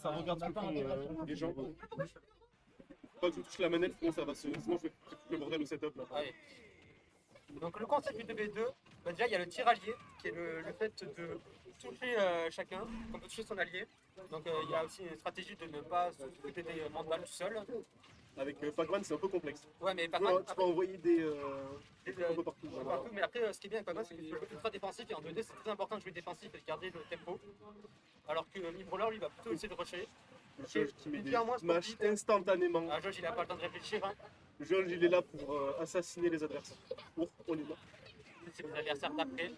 Ça regarde ce que font les gens. Faut pas que je touche la manette, sinon ça va sinon je vais foutre le bordel au setup là. Allez. Donc le concept du 2v2, bah déjà il y a le tir allié, qui est le fait de toucher chacun, qu'on peut toucher son allié. Donc il y a aussi une stratégie de ne pas se couper des mandales tout seul. Avec Pac-Man c'est un peu complexe. Ouais mais par Tu contre, peux envoyer des un peu partout. mais après ce qui est bien avec Pac-Man c'est qu'il faut jouer ultra défensif et en 2D c'est très important de jouer défensif et de garder le tempo. Alors que Mibrawler lui va plutôt essayer de rusher. Josh qui met des bien moins smash speed. instantanément. Ah Josh il a pas le temps de réfléchir hein. Josh il est là pour assassiner les adversaires. Oh, on est là. C'est vos adversaires d'après.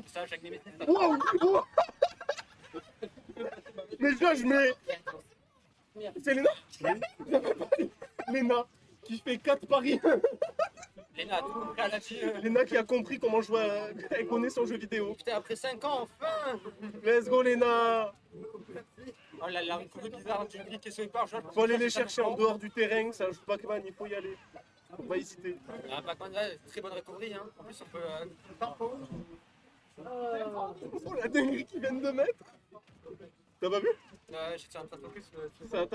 Ça chaque Nemesis. Wow, wow. Mais Josh, mais c'est Léna. Léna qui fait 4 paris. Léna a tout compris à la vie. Léna qui a compris comment jouer, elle connaît son jeu vidéo. Putain après 5 ans enfin. Let's go Léna. Oh là là, une coupe bizarre du clic et ce par Josh. Faut aller les chercher en dehors du terrain, ça joue Pac-Man, il faut y aller. Faut pas hésiter. Ah, Pac-Man, là, très bonne recovery. Hein. En plus, on peut. Tempo. Oh la dinguerie qu'ils viennent de mettre. T'as pas vu? J'étais en train de focus. Ça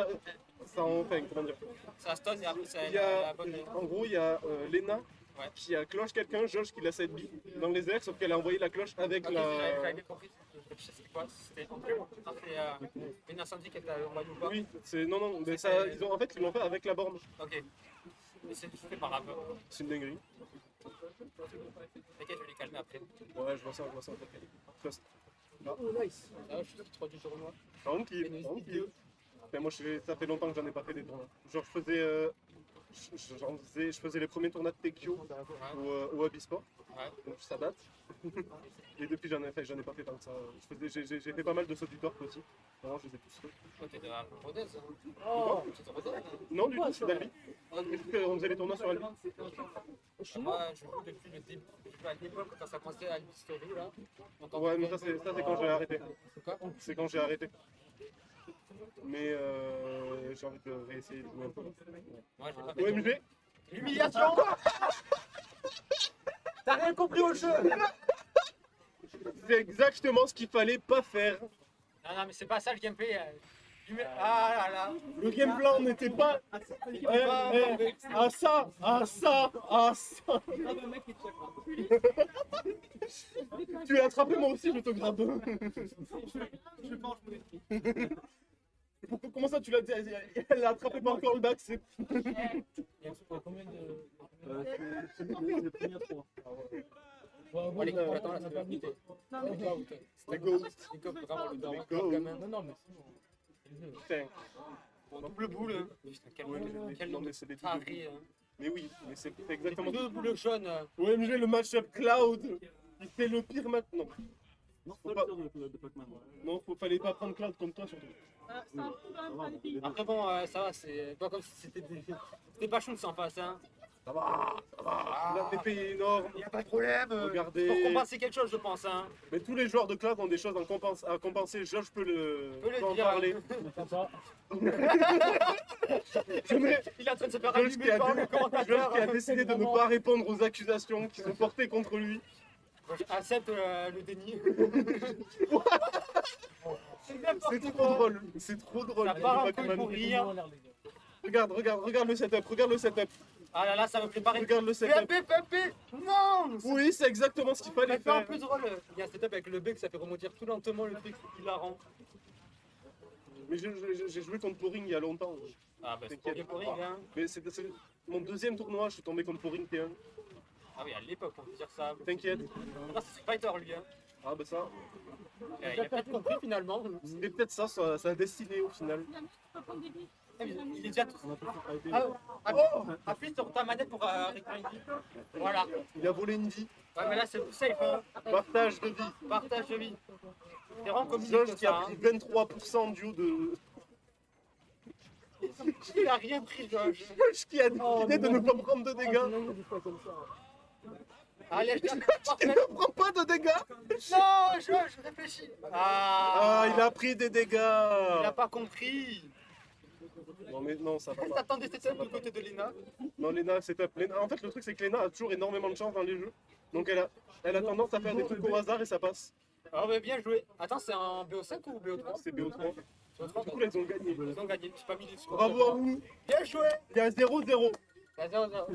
enfin, comment dire? Ça stun et après, ça Il y a, la bonne. en gros, il y a Léna Ouais. qui a cloche quelqu'un, Josh qui l'a cette bille dans les airs, sauf qu'elle a envoyé la cloche avec Ok, la. j'avais bien compris. Je sais c'était quoi. C'était une incendie qui était envoyée ou pas. Oui, c'est non, mais ça, en fait, ils l'ont fait avec la borne. Ok. Mais c'est fait par rapport. C'est une dinguerie. T'inquiète, je vais les calmer après. Ouais, je vois ça. Trust. Oh, nice. Ah, je suis 3 du tournoi. Tranquille. Enfin, moi, ça fait longtemps que j'en ai pas fait des tournois. Genre, je faisais les premiers tournois de Tekyo au Abisport. Ouais. Donc ça date. Et depuis j'en ai pas fait tant que ça. J'ai fait pas mal de sauts du torque aussi. Vraiment je les ai tous faits. Oh, t'es de la Rodez. Hein. Oh, t'es de Rodez. Non du tout, je suis d'Albi. On faisait les tournois sur Albi. Moi je joue depuis le début. À l'époque quand ça commençait à Albi Story là. Ouais mais ça c'est quand j'ai arrêté. Quoi? C'est quand j'ai arrêté. Mais j'ai envie de réessayer de jouer un peu. Moi j'ai pas fait. OMG. L'humiliation. T'as rien compris au jeu. C'est exactement ce qu'il fallait pas faire. Non mais c'est pas ça le gameplay. Ah là là. Le game plan n'était pas à ça. Tu l'as attrapé moi aussi je te grappe. Je pense Comment ça tu l'as dit? Elle l'a attrapé par callback, c'est. combien de. C'est première 3. Bon, les gars, attends, là, ça va monter. C'était Ghost. Vraiment le daron, Go. quand même. Non, mais Putain. Bon, double boule. Hein. Putain, quel Non, nom mais de c'est des taré. Hein. Mais oui, mais c'est exactement. Deux boules jaunes. OMG, le match-up Cloud. Il fait le pire maintenant. non, Faut c'est pas- pas le tour de Pac-Man. Non, fallait pas prendre Cloud comme toi surtout. C'est un peu un magnifique. Après bon, ça va, c'est pas comme si c'était pas chou sans face. Hein. Ça va. La TP est énorme. Y a pas de problème. Pour Regardez. compenser quelque chose, je pense. Hein. Mais tous les joueurs de Cloud ont des choses à compenser. Je peux en dire. parler. Il est en train de se faire Josh qui allumer par le Josh commentateur. qui a décidé de ne pas répondre aux accusations qui sont portées contre lui. Accepte le déni. C'est trop drôle. C'est trop drôle. Ça part un peu Pac-Man. pour rire. Regarde le setup. Ah là là, ça me fait pas rire. Regarde le setup. PAP. Non. Oui, c'est exactement ce qu'il fallait Maintenant, faire. plus drôle. Il y a un setup avec le bug, ça fait remonter tout lentement le truc hilarant. Mais j'ai joué contre Poring il y a longtemps. Ah bah c'est T'inquiète. pas pour rien. Hein. Mais c'est mon deuxième tournoi, je suis tombé contre Poring T1. Ah oui, à l'époque, on peut dire ça. T'inquiète. Non, c'est Street Fighter lui. Hein. Ah bah ça, Il a peut-être compris finalement. c'était peut-être ça, sa destinée au final. Il est déjà tout. Oh, Appuie sur ta manette pour récupérer une vie. Voilà. il a volé une vie. Ouais, mais là c'est safe. Hein. Partage de vie. Partage de vie. C'est vraiment comme Josh ça. qui a pris 23% du haut de. Il a rien pris, Josh. Josh qui a décidé de ne pas prendre de dégâts. Allez, je Il ne prend pas de dégâts. Non, Josh, réfléchis. Ah, il a pris des Il dégâts. a pas compris. Non mais non, ça va pas. T'attendais cette scène du côté de Lina. Non, Léna, c'est top. En fait, le truc, c'est que Léna a toujours énormément de chance dans les jeux. Donc, elle a tendance à faire des trucs au hasard et ça passe. Ah, mais bien joué. Attends, c'est un BO5 ou BO3? C'est BO3. Sur 30, Du coup, là, ils ont gagné. ils ont gagné. J'ai pas mis les scores. Bravo à vous. Bien joué. Il y a 0-0. Il y a 0-0.